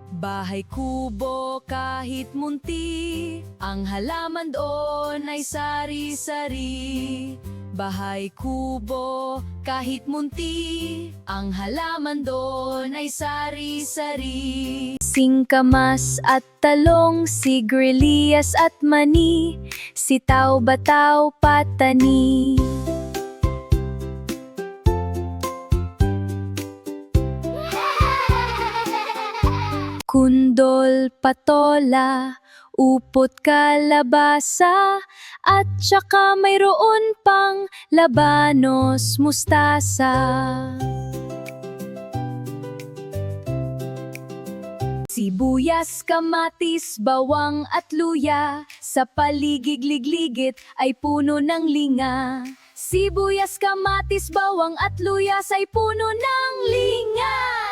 Bahay kubo kahit munti, ang halaman doon ay sari-sari. Bahay kubo kahit munti, ang halaman doon ay sari-sari. Singkamas at talong, sigriliyas at mani, sitaw, bataw, patani. Kundol, patola, upot, kalabasa, at saka mayroon pang labanos, mustasa. Sibuyas, kamatis, bawang at luya, sa paligid-ligligit ay puno ng linga. Sibuyas, kamatis, bawang at luya ay puno ng linga.